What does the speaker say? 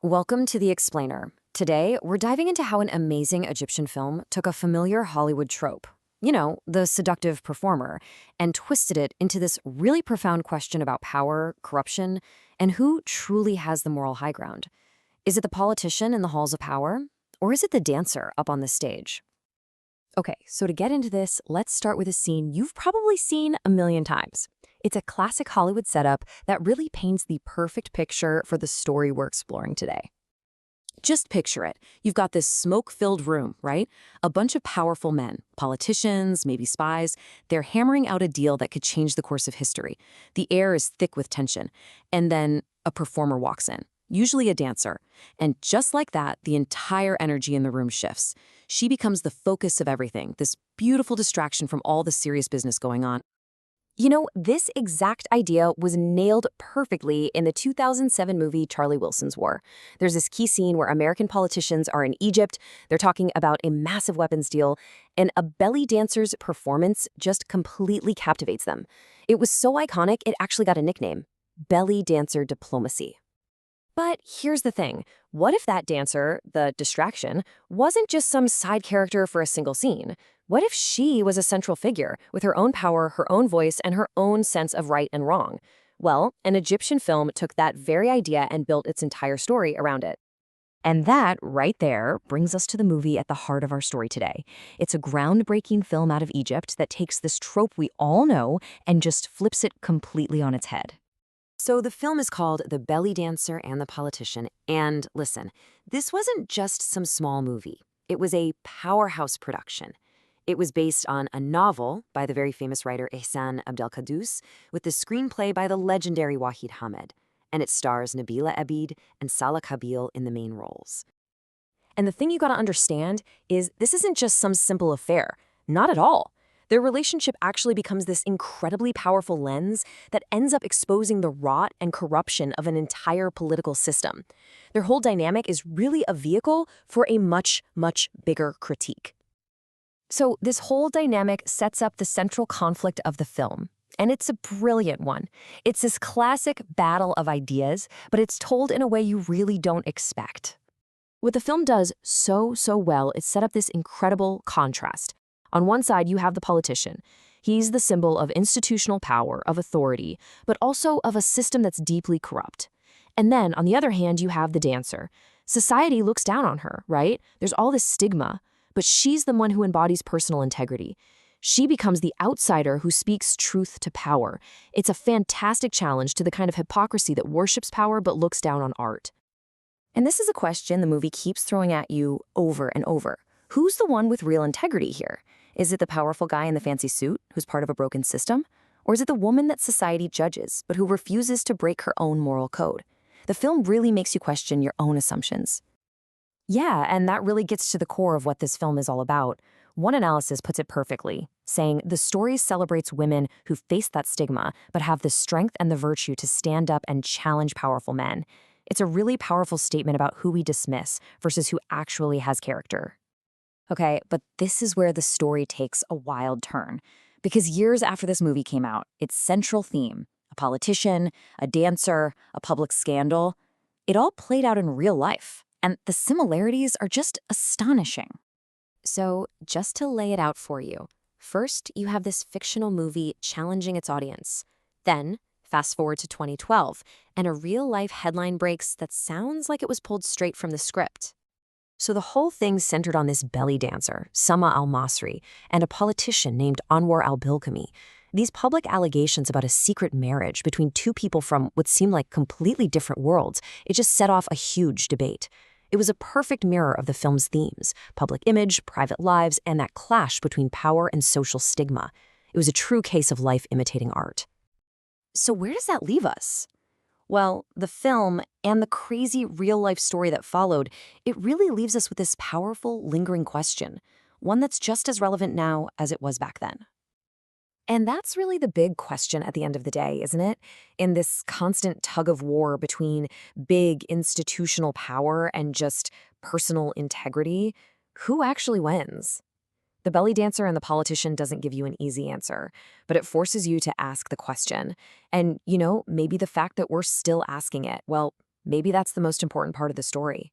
Welcome to The Explainer. Today, we're diving into how an amazing Egyptian film took a familiar Hollywood trope, the seductive performer, and twisted it into this really profound question about power, corruption, and who truly has the moral high ground. Is it the politician in the halls of power, or is it the dancer up on the stage? Okay, so to get into this, let's start with a scene you've probably seen a million times. It's a classic Hollywood setup that really paints the perfect picture for the story we're exploring today. Just picture it. You've got this smoke-filled room, right? A bunch of powerful men, politicians, maybe spies. They're hammering out a deal that could change the course of history. The air is thick with tension. And then a performer walks in, usually a dancer. And just like that, the entire energy in the room shifts. She becomes the focus of everything, this beautiful distraction from all the serious business going on. This exact idea was nailed perfectly in the 2007 movie Charlie Wilson's War. There's this key scene where American politicians are in Egypt, they're talking about a massive weapons deal, and a belly dancer's performance just completely captivates them. It was so iconic, it actually got a nickname, belly dancer diplomacy. But here's the thing. What if that dancer, the distraction, wasn't just some side character for a single scene? What if she was a central figure with her own power, her own voice, and her own sense of right and wrong? Well, an Egyptian film took that very idea and built its entire story around it. And that, right there, brings us to the movie at the heart of our story today. It's a groundbreaking film out of Egypt that takes this trope we all know and just flips it completely on its head. So the film is called The Belly Dancer and the Politician, and listen, this wasn't just some small movie. It was a powerhouse production. It was based on a novel by the very famous writer Ihsan Abdel Quddous, with the screenplay by the legendary Wahid Hamed, and it stars Nabila Abid and Salah Kabil in the main roles. And the thing you gotta understand is this isn't just some simple affair. Not at all. Their relationship actually becomes this incredibly powerful lens that ends up exposing the rot and corruption of an entire political system. Their whole dynamic is really a vehicle for a much, much bigger critique. So this whole dynamic sets up the central conflict of the film. And it's a brilliant one. It's this classic battle of ideas, but it's told in a way you really don't expect. What the film does so well is set up this incredible contrast. On one side, you have the politician. He's the symbol of institutional power, of authority, but also of a system that's deeply corrupt. And then, on the other hand, you have the dancer. Society looks down on her, right? There's all this stigma, but she's the one who embodies personal integrity. She becomes the outsider who speaks truth to power. It's a fantastic challenge to the kind of hypocrisy that worships power but looks down on art. And this is a question the movie keeps throwing at you over and over. Who's the one with real integrity here? Is it the powerful guy in the fancy suit who's part of a broken system? Or is it the woman that society judges, but who refuses to break her own moral code? The film really makes you question your own assumptions. Yeah, and that really gets to the core of what this film is all about. One analysis puts it perfectly, saying the story celebrates women who face that stigma, but have the strength and the virtue to stand up and challenge powerful men. It's a really powerful statement about who we dismiss versus who actually has character. Okay, but this is where the story takes a wild turn. Because years after this movie came out, its central theme, a politician, a dancer, a public scandal, it all played out in real life. And the similarities are just astonishing. So, just to lay it out for you, first you have this fictional movie challenging its audience. Then, fast forward to 2012, and a real-life headline breaks that sounds like it was pulled straight from the script. So the whole thing's centered on this belly dancer, Sama al-Masri, and a politician named Anwar al-Bilkami. These public allegations about a secret marriage between two people from what seemed like completely different worlds, it just set off a huge debate. It was a perfect mirror of the film's themes, public image, private lives, and that clash between power and social stigma. It was a true case of life imitating art. So where does that leave us? Well, the film and the crazy real-life story that followed, it really leaves us with this powerful, lingering question, one that's just as relevant now as it was back then. And that's really the big question at the end of the day, isn't it? In this constant tug of war between big institutional power and just personal integrity, who actually wins? The belly dancer and the politician doesn't give you an easy answer, but it forces you to ask the question. And, maybe the fact that we're still asking it, well, maybe that's the most important part of the story.